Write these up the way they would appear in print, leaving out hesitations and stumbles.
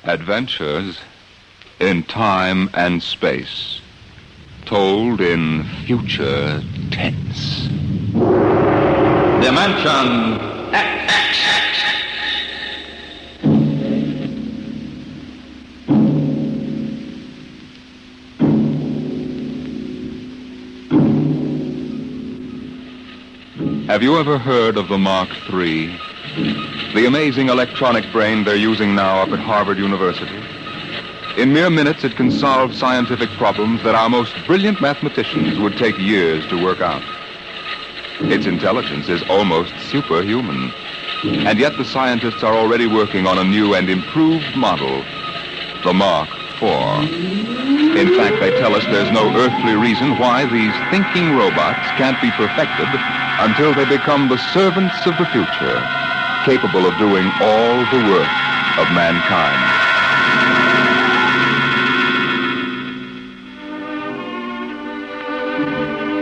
Adventures in time and space, told in future tense. Dimension X. Have you ever heard of the Mark III? The amazing electronic brain they're using now up at Harvard University? In mere minutes, it can solve scientific problems that our most brilliant mathematicians would take years to work out. Its intelligence is almost superhuman. And yet the scientists are already working on a new and improved model, the Mark IV. In fact, they tell us there's no earthly reason why these thinking robots can't be perfected until they become the servants of the future, capable of doing all the work of mankind.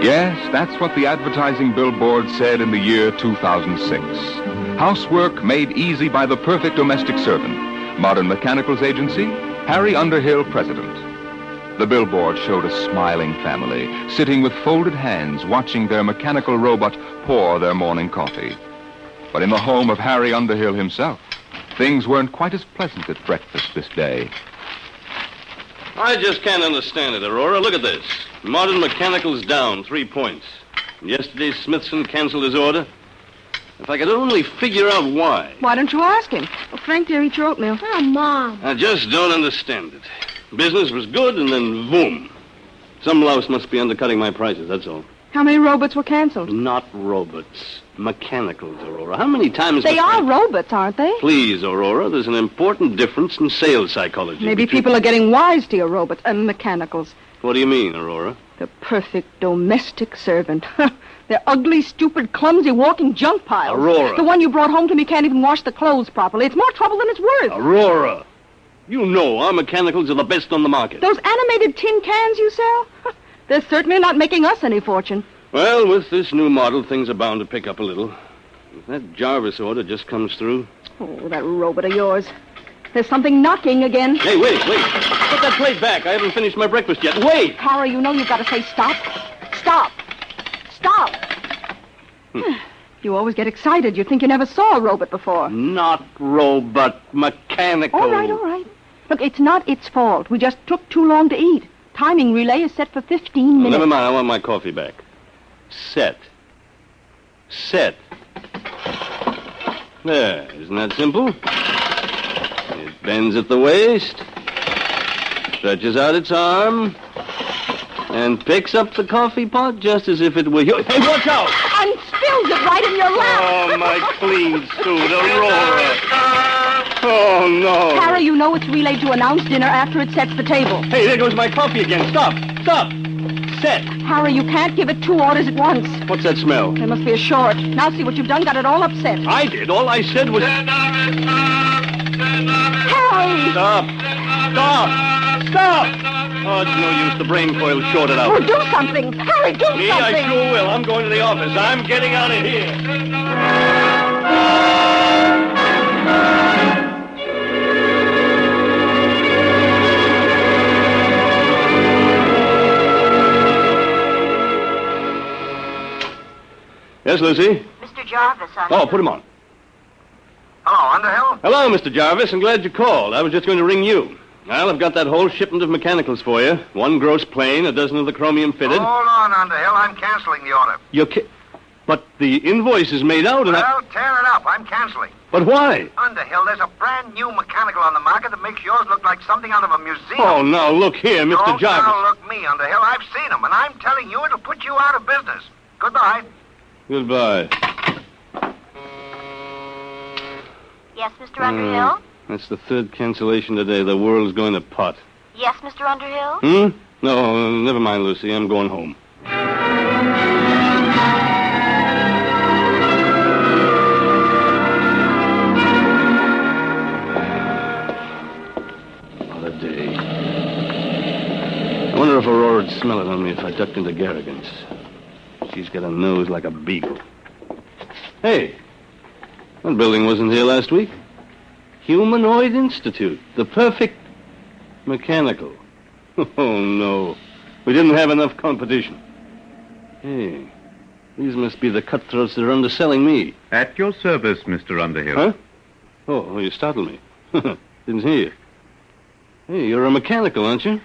Yes, that's what the advertising billboard said in the year 2006. Housework made easy by the perfect domestic servant. Modern Mechanicals Agency, Harry Underhill, president. The billboard showed a smiling family, sitting with folded hands, watching their mechanical robot pour their morning coffee. But in the home of Harry Underhill himself, things weren't quite as pleasant at breakfast this day. I just can't understand it, Aurora. Look at this. Modern Mechanical's down 3 points. Yesterday, Smithson canceled his order. If I could only figure out why. Why don't you ask him? Well, Frank, dear, eat your oatmeal. Oh, Mom. I just don't understand it. Business was good, and then boom. Some louse must be undercutting my prices, that's all. How many robots were canceled? Not robots. Mechanicals, Aurora. How many times... They are robots, aren't they? Please, Aurora, there's an important difference in sales psychology. Maybe people are getting wise to your robots and mechanicals. What do you mean, Aurora? The perfect domestic servant. They're ugly, stupid, clumsy, walking junk piles. Aurora. The one you brought home to me can't even wash the clothes properly. It's more trouble than it's worth. Aurora. You know our mechanicals are the best on the market. Those animated tin cans you sell? They're certainly not making us any fortune. Well, with this new model, things are bound to pick up a little. If that Jarvis order just comes through... Oh, that robot of yours. There's something knocking again. Hey, wait. Put that plate back. I haven't finished my breakfast yet. Wait! Harry, you know you've got to say stop. Stop. Stop. You always get excited. You think you never saw a robot before. Not robot, mechanical. All right. Look, it's not its fault. We just took too long to eat. Timing relay is set for 15 minutes. Never mind. I want my coffee back. Set. There. Isn't that simple? It bends at the waist, stretches out its arm, and picks up the coffee pot just as if it were yours. Hey, watch out! And spills it right in your lap. Oh, my clean suit, Aurora. Oh, no. Harry, you know it's relayed to announce dinner after it sets the table. Hey, there goes my coffee again. Stop. Set. Harry, you can't give it 2 orders at once. What's that smell? There must be a short. Now see what you've done. Got it all upset. I did. All I said was... Harry! Stop! Oh, it's no use. The brain coil's shorted out. Oh, do something. Harry, do something. I sure will. I'm going to the office. I'm getting out of here. Yes, Lucy? Mr. Jarvis, Oh, put him on. Hello, Underhill? Hello, Mr. Jarvis. I'm glad you called. I was just going to ring you. Well, I've got that whole shipment of mechanicals for you. 1 gross plane, 12 of the chromium fitted. Hold on, Underhill. I'm canceling the order. But the invoice is made out and Well, tear it up. I'm canceling. But why? Underhill, there's a brand new mechanical on the market that makes yours look like something out of a museum. Oh, now, look here, Mr. Don't Jarvis. now look me, Underhill. I've seen them, and I'm telling you it'll put you out of business. Goodbye. Goodbye. Yes, Mr. Underhill? That's the 3rd cancellation today. The world's going to pot. Yes, Mr. Underhill? No, never mind, Lucy. I'm going home. What a day. I wonder if Aurora'd smell it on me if I ducked into Garrigan's. She's got a nose like a beagle. Hey, that building wasn't here last week. Humanoid Institute. The perfect mechanical. Oh, no. We didn't have enough competition. Hey, these must be the cutthroats that are underselling me. At your service, Mr. Underhill. Huh? Oh, you startled me. Didn't hear you. Hey, you're a mechanical, aren't you?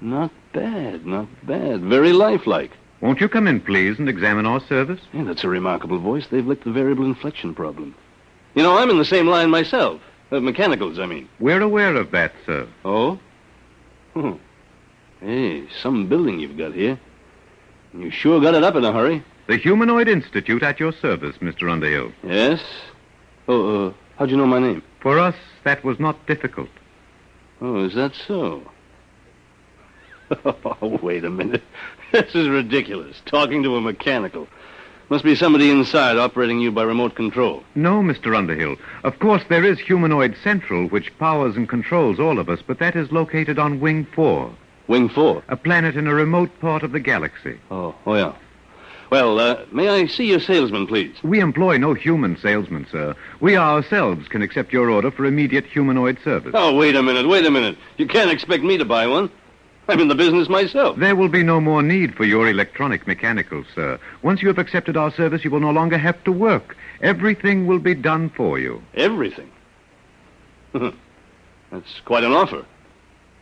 Not bad, not bad. Very lifelike. Won't you come in, please, and examine our service? Yeah, that's a remarkable voice. They've licked the variable inflection problem. You know, I'm in the same line myself. Mechanicals, I mean. We're aware of that, sir. Oh? Hey, some building you've got here. You sure got it up in a hurry. The Humanoid Institute at your service, Mr. Underhill. Yes? Oh, how'd you know my name? For us, that was not difficult. Oh, is that so? Oh, wait a minute. This is ridiculous. Talking to a mechanical. Must be somebody inside operating you by remote control. No, Mr. Underhill. Of course, there is Humanoid Central, which powers and controls all of us, but that is located on Wing 4. Wing 4? A planet in a remote part of the galaxy. Oh, yeah. Well, may I see your salesman, please? We employ no human salesman, sir. We ourselves can accept your order for immediate humanoid service. Oh, wait a minute. You can't expect me to buy one. I'm in the business myself. There will be no more need for your electronic mechanicals, sir. Once you have accepted our service, you will no longer have to work. Everything will be done for you. Everything? That's quite an offer.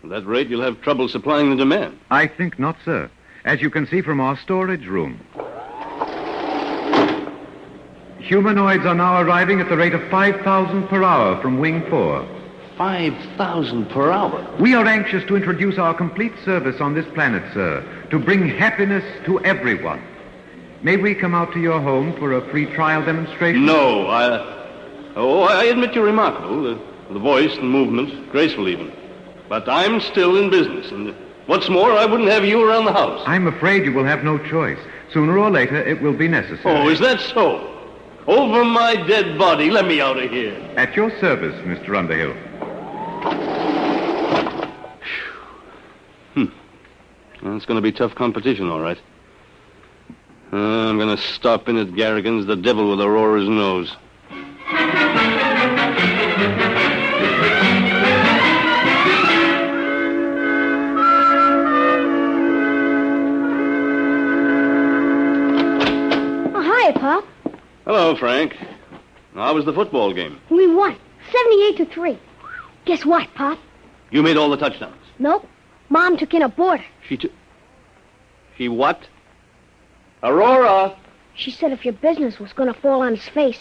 At that rate, you'll have trouble supplying the demand. I think not, sir. As you can see from our storage room. Humanoids are now arriving at the rate of 5,000 per hour from Wing 4. 5,000 per hour? We are anxious to introduce our complete service on this planet, sir, to bring happiness to everyone. May we come out to your home for a free trial demonstration? No, I admit you're remarkable. The voice and movement, graceful even. But I'm still in business, and what's more, I wouldn't have you around the house. I'm afraid you will have no choice. Sooner or later, it will be necessary. Oh, is that so? Over my dead body, let me out of here. At your service, Mr. Underhill. Well, it's going to be tough competition, all right. I'm going to stop in at Garrigan's, the devil with Aurora's nose. Oh, hi, Pop. Hello, Frank. How was the football game? We won, 78-3. Guess what, Pop? You made all the touchdowns. Nope. Mom took in a boarder. She what? Aurora! She said if your business was going to fall on his face,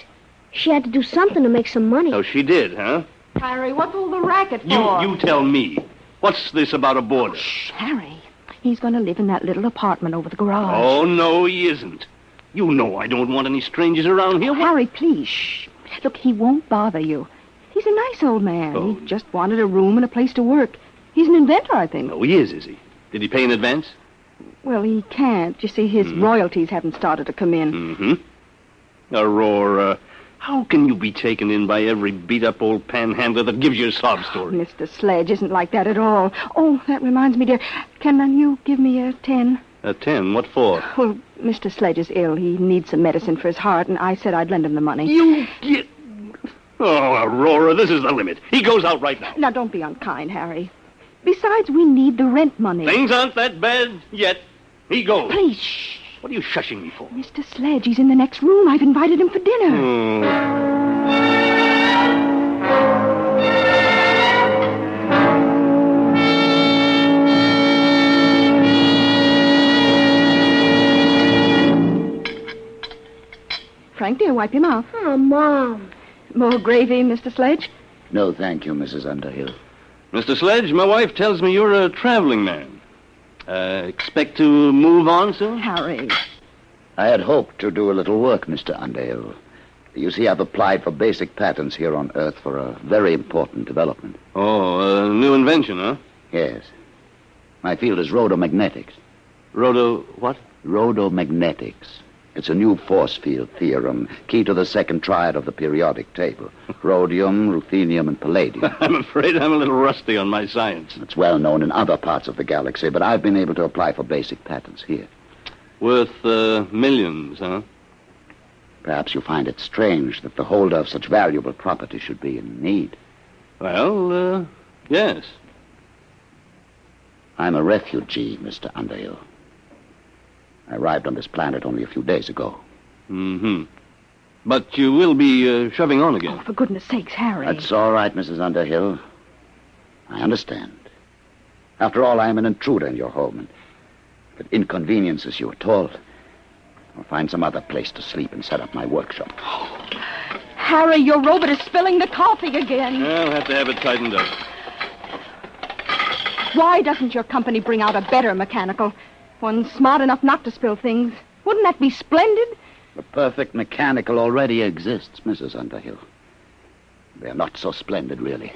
she had to do something to make some money. Oh, she did, huh? Harry, what's all the racket for? You tell me. What's this about a boarder? Shh, Harry. He's going to live in that little apartment over the garage. Oh, no, he isn't. You know I don't want any strangers around here. Harry, please, shh. Look, he won't bother you. He's a nice old man. Oh. He just wanted a room and a place to work. He's an inventor, I think. Oh, he is he? Did he pay in advance? Well, he can't. You see, his royalties haven't started to come in. Mm-hmm. Aurora, how can you be taken in by every beat-up old panhandler that gives you a sob story? Mr. Sledge isn't like that at all. Oh, that reminds me, dear. Can you give me a 10? A 10? What for? Well, Mr. Sledge is ill. He needs some medicine for his heart, and I said I'd lend him the money. You get... Oh, Aurora, this is the limit. He goes out right now. Now, don't be unkind, Harry. Besides, we need the rent money. Things aren't that bad yet. He goes. Please, shh. What are you shushing me for? Mr. Sledge, he's in the next room. I've invited him for dinner. Frank, dear, wipe your mouth. Oh, Mom. More gravy, Mr. Sledge? No, thank you, Mrs. Underhill. Mr. Sledge, my wife tells me you're a traveling man. Expect to move on soon? Harry. I had hoped to do a little work, Mr. Underhill. You see, I've applied for basic patents here on Earth for a very important development. Oh, a new invention, huh? Yes. My field is rhodomagnetics. What? Rhodomagnetics. It's a new force field theorem, key to the second triad of the periodic table. Rhodium, ruthenium, and palladium. I'm afraid I'm a little rusty on my science. It's well known in other parts of the galaxy, but I've been able to apply for basic patents here. Worth millions, huh? Perhaps you find it strange that the holder of such valuable property should be in need. Well, yes. I'm a refugee, Mr. Underhill. I arrived on this planet only a few days ago. Mm-hmm. But you will be shoving on again. Oh, for goodness sakes, Harry. That's all right, Mrs. Underhill. I understand. After all, I am an intruder in your home, and if it inconveniences you at all, I'll find some other place to sleep and set up my workshop. Harry, your robot is spilling the coffee again. I'll have to have it tightened up. Why doesn't your company bring out a better mechanical? One smart enough not to spill things. Wouldn't that be splendid? The perfect mechanical already exists, Mrs. Underhill. They're not so splendid, really.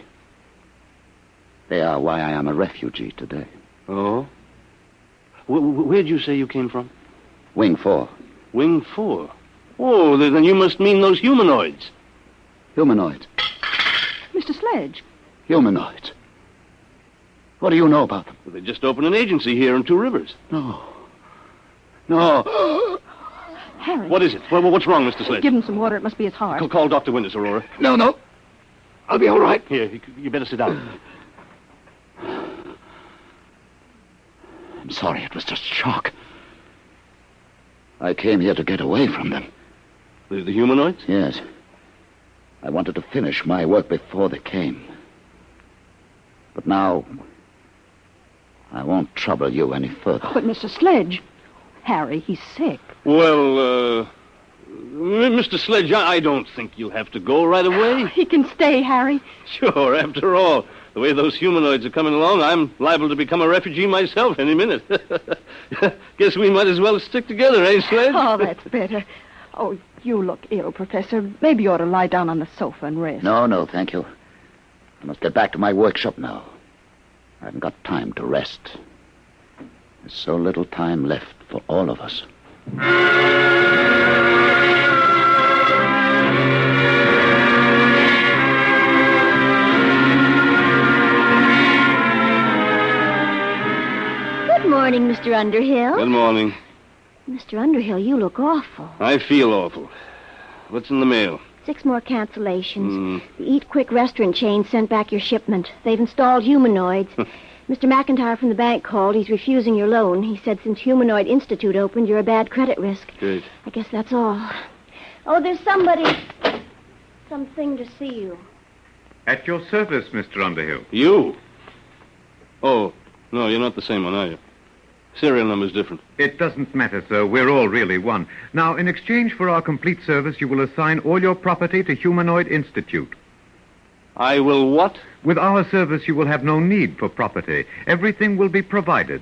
They are why I am a refugee today. Oh? Where'd you say you came from? Wing 4. Wing 4? Oh, then you must mean those humanoids. Humanoids. Mr. Sledge. Humanoids. What do you know about them? Well, they just opened an agency here in Two Rivers. No. No. Harry. What is it? What's wrong, Mr. Sledge? Give him some water. It must be his heart. Call Dr. Winters, Aurora. No. I'll be all right. Here, you better sit down. I'm sorry. It was just shock. I came here to get away from them. The humanoids? Yes. I wanted to finish my work before they came. But now, I won't trouble you any further. But, Mr. Sledge, Harry, he's sick. Well, Mr. Sledge, I don't think you'll have to go right away. He can stay, Harry. Sure, after all, the way those humanoids are coming along, I'm liable to become a refugee myself any minute. Guess we might as well stick together, eh, Sledge? Oh, that's better. Oh, you look ill, Professor. Maybe you ought to lie down on the sofa and rest. No, thank you. I must get back to my workshop now. I haven't got time to rest. There's so little time left for all of us. Good morning, Mr. Underhill. Good morning. Mr. Underhill, you look awful. I feel awful. What's in the mail? 6 more cancellations. The Eat Quick restaurant chain sent back your shipment. They've installed humanoids. Mr. McIntyre from the bank called. He's refusing your loan. He said since Humanoid Institute opened, you're a bad credit risk. Good. I guess that's all. Oh, there's something to see you. At your service, Mr. Underhill. You? Oh, no, you're not the same one, are you? Serial number's different. It doesn't matter, sir. We're all really one. Now, in exchange for our complete service, you will assign all your property to Humanoid Institute. I will what? With our service, you will have no need for property. Everything will be provided.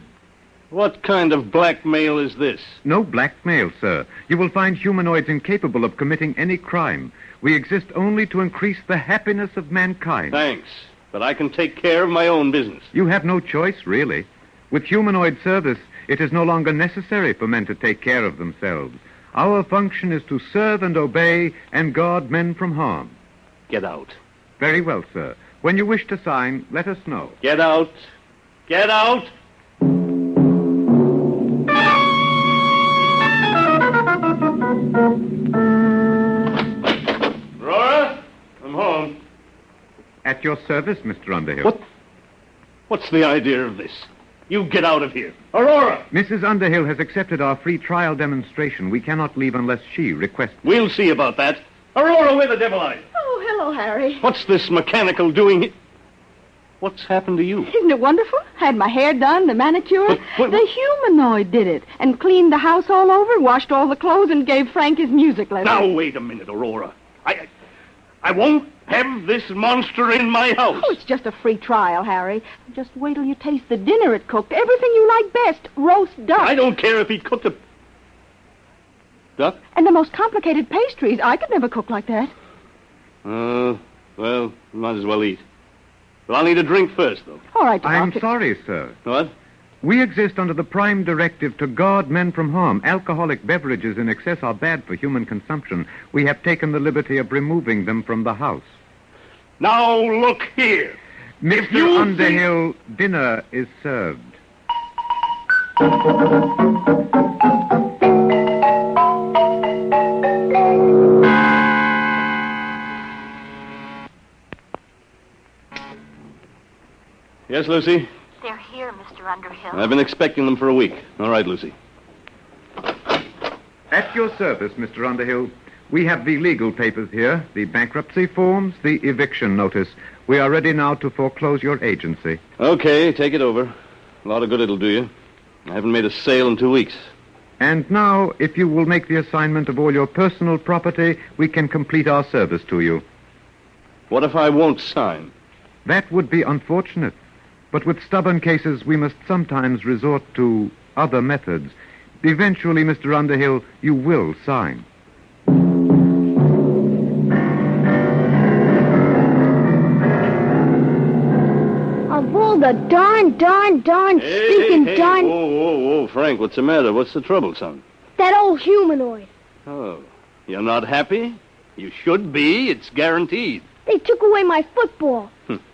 What kind of blackmail is this? No blackmail, sir. You will find humanoids incapable of committing any crime. We exist only to increase the happiness of mankind. Thanks, but I can take care of my own business. You have no choice, really. With humanoid service, it is no longer necessary for men to take care of themselves. Our function is to serve and obey and guard men from harm. Get out. Very well, sir. When you wish to sign, let us know. Get out. Get out! Aurora, I'm home. At your service, Mr. Underhill. What's the idea of this? You get out of here. Aurora! Mrs. Underhill has accepted our free trial demonstration. We cannot leave unless she requests. We'll see about that. Aurora, where the devil are you? Oh, hello, Harry. What's this mechanical doing here? What's happened to you? Isn't it wonderful? Had my hair done, the manicure. But- The humanoid did it. And cleaned the house all over, washed all the clothes, and gave Frank his music lesson. Now, wait a minute, Aurora. I won't have this monster in my house. Oh, it's just a free trial, Harry. Just wait till you taste the dinner it cooked. Everything you like best. Roast duck. I don't care if he cooked a... Duck? And the most complicated pastries. I could never cook like that. Well, might as well eat. But I'll need a drink first, though. All right, I'm Doctor. sorry, sir. What? We exist under the prime directive to guard men from harm. Alcoholic beverages in excess are bad for human consumption. We have taken the liberty of removing them from the house. Now, look here. Mr. you Underhill, dinner is served. Yes, Lucy? They're here, Mr. Underhill. I've been expecting them for a week. All right, Lucy. At your service, Mr. Underhill. We have the legal papers here, the bankruptcy forms, the eviction notice. We are ready now to foreclose your agency. Okay, take it over. A lot of good it'll do you. I haven't made a sale in 2 weeks. And now, if you will make the assignment of all your personal property, we can complete our service to you. What if I won't sign? That would be unfortunate. But with stubborn cases, we must sometimes resort to other methods. Eventually, Mr. Underhill, you will sign. Of all the darn, stinking darn... Whoa, Frank, what's the matter? What's the trouble, son? That old humanoid. Oh, you're not happy? You should be. It's guaranteed. They took away my football.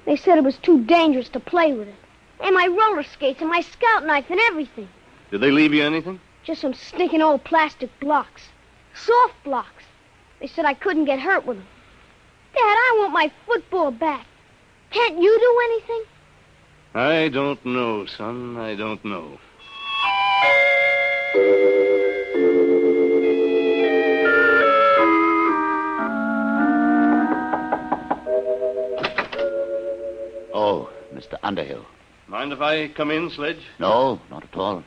They said it was too dangerous to play with it. And my roller skates and my scout knife and everything. Did they leave you anything? Just some stinking old plastic blocks. Soft blocks. They said I couldn't get hurt with them. Dad, I want my football back. Can't you do anything? I don't know, son. I don't know. Oh, Mr. Underhill. Mind if I come in, Sledge? No, not at all.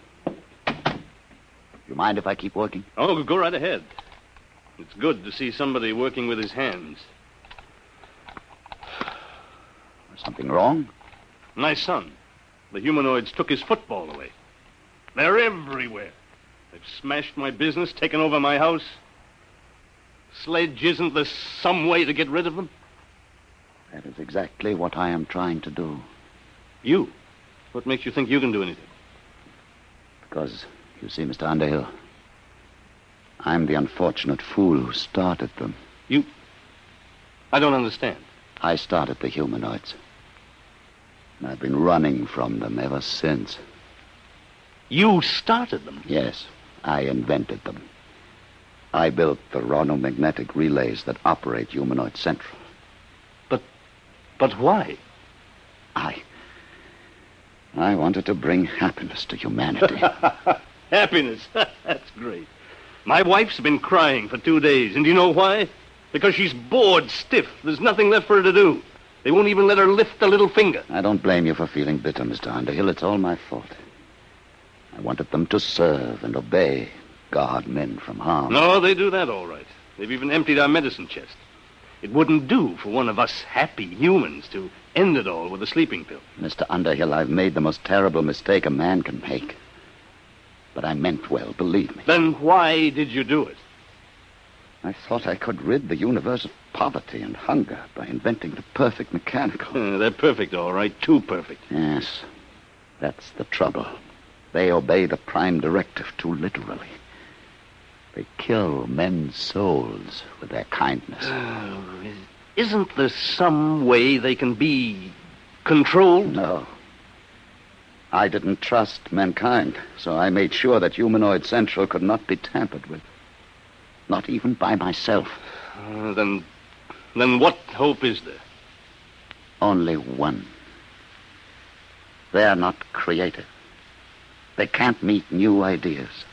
You mind if I keep working? Oh, go right ahead. It's good to see somebody working with his hands. Something wrong? My son. The humanoids took his football away. They're everywhere. They've smashed my business, taken over my house. Sledge, isn't there some way to get rid of them? That is exactly what I am trying to do. You? What makes you think you can do anything? Because, you see, Mr. Underhill, I'm the unfortunate fool who started them. You? I don't understand. I started the humanoids. And I've been running from them ever since. You started them? Yes, I invented them. I built the ronomagnetic relays that operate Humanoid Central. But why? I wanted to bring happiness to humanity. Happiness? That's great. My wife's been crying for 2 days, and do you know why? Because she's bored stiff. There's nothing left for her to do. They won't even let her lift a little finger. I don't blame you for feeling bitter, Mr. Underhill. It's all my fault. I wanted them to serve and obey, guard men from harm. No, they do that all right. They've even emptied our medicine chest. It wouldn't do for one of us happy humans to end it all with a sleeping pill. Mr. Underhill, I've made the most terrible mistake a man can make. But I meant well, believe me. Then why did you do it? I thought I could rid the universe of poverty and hunger by inventing the perfect mechanical. They're perfect, all right. Too perfect. Yes, that's the trouble. They obey the prime directive too literally. They kill men's souls with their kindness. Isn't there some way they can be controlled? No. I didn't trust mankind, so I made sure that Humanoid Central could not be tampered with. Not even by myself. Then what hope is there? Only one. They are not creative. They can't meet new ideas.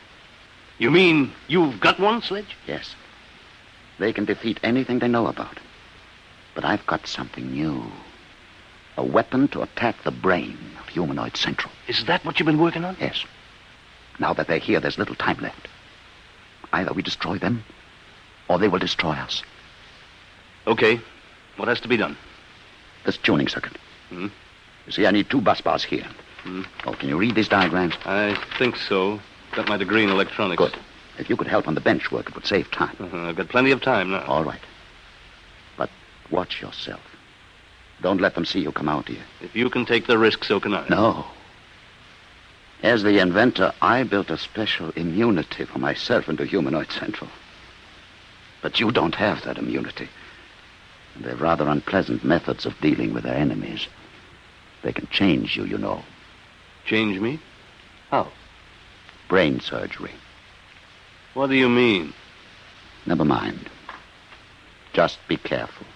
You mean you've got one, Sledge? Yes. They can defeat anything they know about. But I've got something new. A weapon to attack the brain of Humanoid Central. Is that what you've been working on? Yes. Now that they're here, there's little time left. Either we destroy them, or they will destroy us. Okay. What has to be done? This tuning circuit. Hmm? You see, I need 2 bus bars here. Oh, can you read these diagrams? I think so. Got my degree in electronics. Good. If you could help on the bench work, it would save time. I've got plenty of time now. All right. But watch yourself. Don't let them see you come out here. If you can take the risk, so can I. No. As the inventor, I built a special immunity for myself into Humanoid Central. But you don't have that immunity. And they've rather unpleasant methods of dealing with their enemies. They can change you, you know. Change me? How? Brain surgery. What do you mean? Never mind. Just be careful.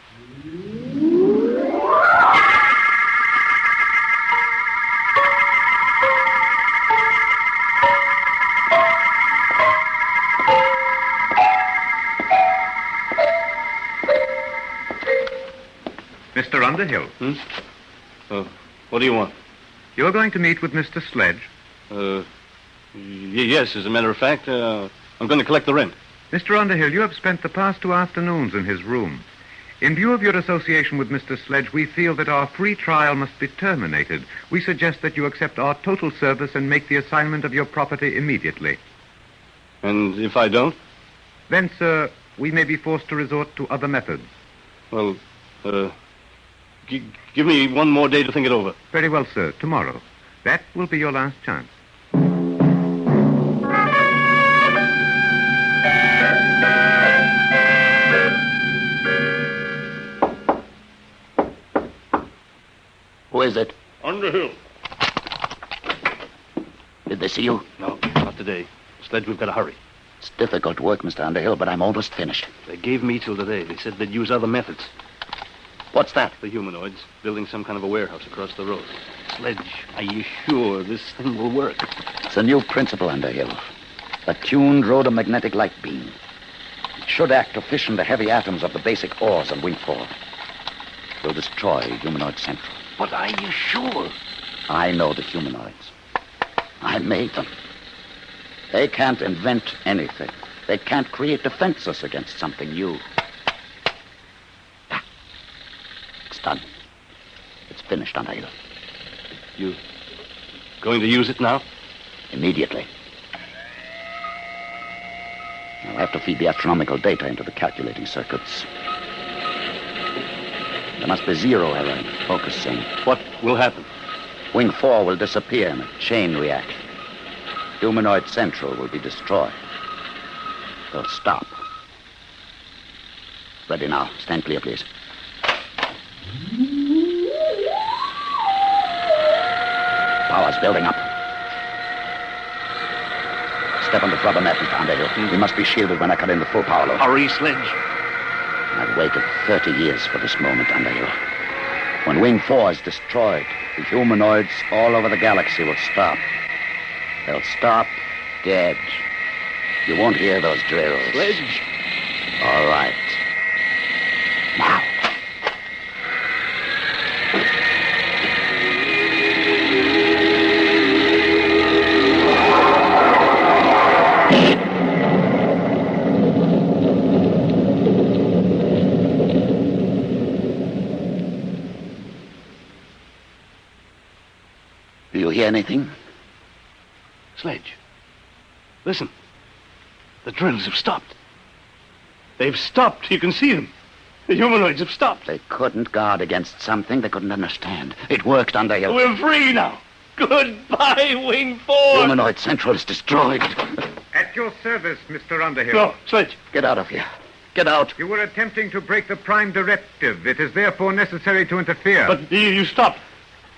Mr. Underhill. What do you want? You're going to meet with Mr. Sledge. Yes, as a matter of fact, I'm going to collect the rent. Mr. Underhill, you have spent the past 2 afternoons in his room. In view of your association with Mr. Sledge, we feel that our free trial must be terminated. We suggest that you accept our total service and make the assignment of your property immediately. And if I don't? Then, sir, we may be forced to resort to other methods. Well, give me one more day to think it over. Very well, sir. Tomorrow. That will be your last chance. Who is it? Underhill. Did they see you? No, not today. Sledge, we've got to hurry. It's difficult work, Mr. Underhill, but I'm almost finished. They gave me till today. They said they'd use other methods. What's that? The humanoids building some kind of a warehouse across the road. Sledge, are you sure this thing will work? It's a new principle, Underhill. A tuned rhodomagnetic light beam. It should act to fission the heavy atoms of the basic ores on Wing 4. It will destroy Humanoid Central. But are you sure? I know the humanoids. I made them. They can't invent anything. They can't create defenses against something new. It's done. It's finished, Underhill. You going to use it now? Immediately. I'll have to feed the astronomical data into the calculating circuits. There must be zero error in focusing. What will happen? Wing 4 will disappear in a chain reaction. Humanoid Central will be destroyed. They'll stop. Ready now. Stand clear, please. Power's building up. Step on the rubber mat, Mr. Underhill. We must be shielded when I cut in the full power load. Hurry, Sledge. I've waited 30 years for this moment, Underhill. When Wing 4 is destroyed, the humanoids all over the galaxy will stop. They'll stop dead. You won't hear those drills. Sledge. All right. Now. Do you hear anything? Sledge. Listen. The drills have stopped. They've stopped. You can see them. The humanoids have stopped. They couldn't guard against something they couldn't understand. It worked, Underhill. We're free now. Goodbye, Wing 4. Humanoid Central is destroyed. At your service, Mr. Underhill. No, Sledge. Get out of here. Get out. You were attempting to break the prime directive. It is therefore necessary to interfere. But you stopped.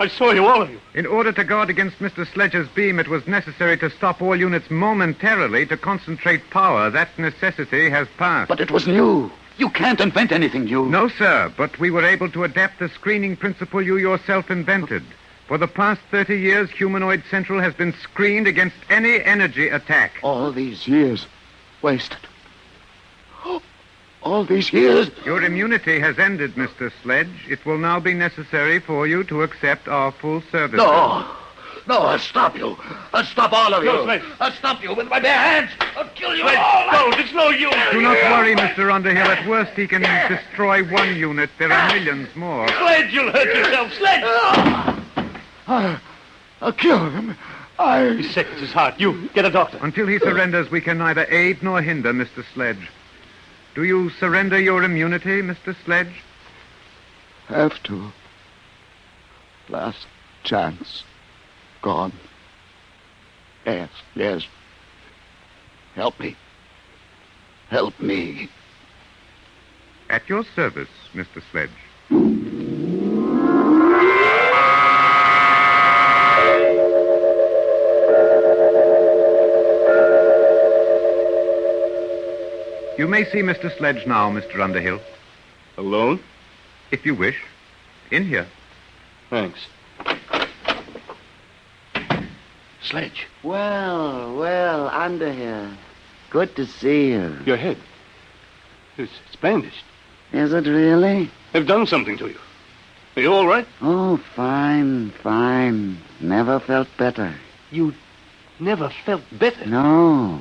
I saw you, all of you. In order to guard against Mr. Sledge's beam, it was necessary to stop all units momentarily to concentrate power. That necessity has passed. But it was new. You can't invent anything new. No, sir, but we were able to adapt the screening principle you yourself invented. For the past 30 years, Humanoid Central has been screened against any energy attack. All these years wasted. All these years. Your immunity has ended, Mr. Sledge. It will now be necessary for you to accept our full service. No, I'll stop you. I'll stop all of you. No, Sledge. I'll stop you with my bare hands. I'll kill you Sledge, all. no, it's no use. Do not worry, Mr. Underhill. At worst, he can destroy one unit. There are millions more. Sledge, you'll hurt yourself. Sledge! I'll kill him. He's sick. It's his heart. You, get a doctor. Until he surrenders, we can neither aid nor hinder Mr. Sledge. Do you surrender your immunity, Mr. Sledge? Have to. Last chance. Gone. Yes. Help me. Help me. At your service, Mr. Sledge. You may see Mr. Sledge now, Mr. Underhill. Alone? If you wish. In here. Thanks. Sledge. Well, Underhill. Good to see you. Your head. It's bandaged. Is it really? They've done something to you. Are you all right? Oh, fine. Never felt better. You never felt better. No.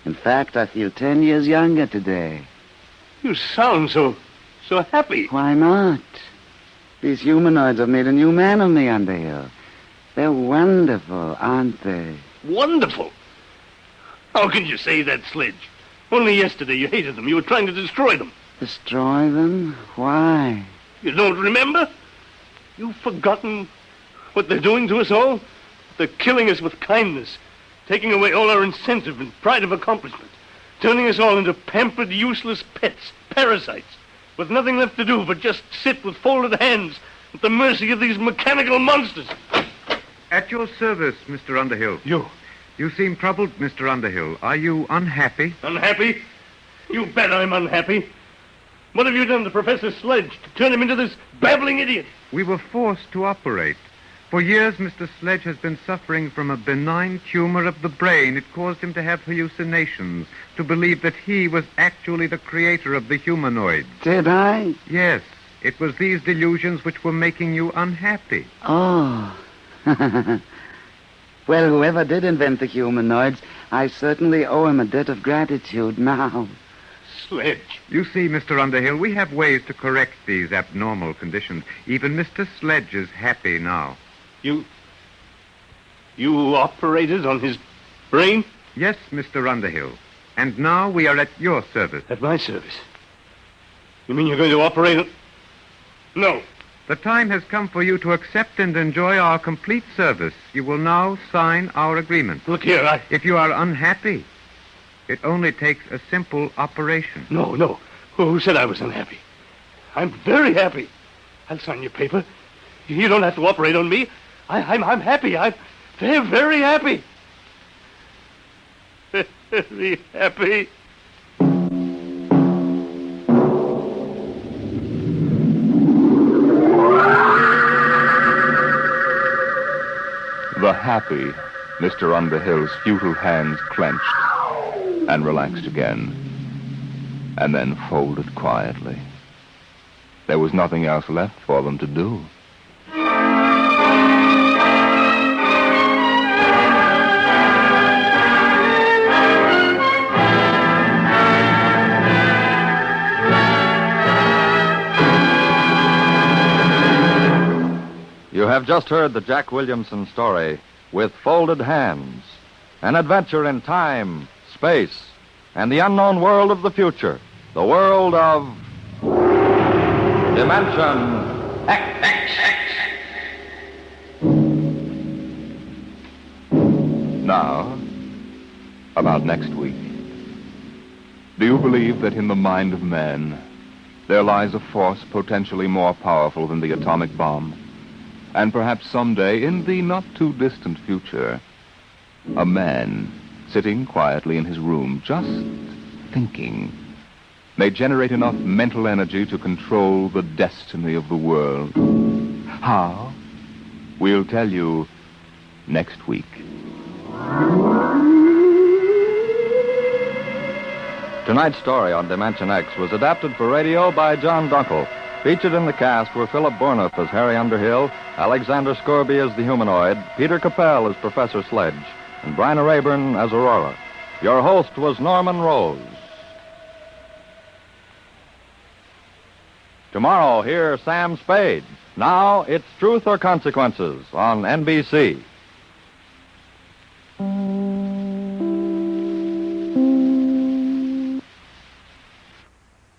In fact, I feel 10 years younger today. You sound so happy. Why not? These humanoids have made a new man of me, Underhill. They're wonderful, aren't they? Wonderful? How can you say that, Sledge? Only yesterday you hated them. You were trying to destroy them. Destroy them? Why? You don't remember? You've forgotten what they're doing to us all? They're killing us with kindness, taking away all our incentive and pride of accomplishment, turning us all into pampered, useless pets, parasites, with nothing left to do but just sit with folded hands at the mercy of these mechanical monsters. At your service, Mr. Underhill. You seem troubled, Mr. Underhill. Are you unhappy? Unhappy? You bet I'm unhappy. What have you done to Professor Sledge to turn him into this babbling idiot? We were forced to operate. For years, Mr. Sledge has been suffering from a benign tumor of the brain. It caused him to have hallucinations, to believe that he was actually the creator of the humanoids. Did I? Yes. It was these delusions which were making you unhappy. Oh. Well, whoever did invent the humanoids, I certainly owe him a debt of gratitude now. Sledge. You see, Mr. Underhill, we have ways to correct these abnormal conditions. Even Mr. Sledge is happy now. You operated on his brain? Yes, Mr. Underhill. And now we are at your service. At my service? You mean you're going to operate on... No. The time has come for you to accept and enjoy our complete service. You will now sign our agreement. Look here, If you are unhappy, it only takes a simple operation. No. Who said I was unhappy? I'm very happy. I'll sign your paper. You don't have to operate on me. I'm happy. I'm very, very happy. Very happy. The happy Mr. Underhill's futile hands clenched and relaxed again, and then folded quietly. There was nothing else left for them to do. You have just heard the Jack Williamson story, With Folded Hands, an adventure in time, space, and the unknown world of the future, the world of Dimension X. Now, about next week. Do you believe that in the mind of man there lies a force potentially more powerful than the atomic bomb? And perhaps someday, in the not-too-distant future, a man sitting quietly in his room, just thinking, may generate enough mental energy to control the destiny of the world. How? We'll tell you next week. Tonight's story on Dimension X was adapted for radio by John Dunkel. Featured in the cast were Philip Bourneuf as Harry Underhill, Alexander Scorby as the humanoid, Peter Capell as Professor Sledge, and Bryna Rayburn as Aurora. Your host was Norman Rose. Tomorrow, hear Sam Spade. Now, it's Truth or Consequences on NBC.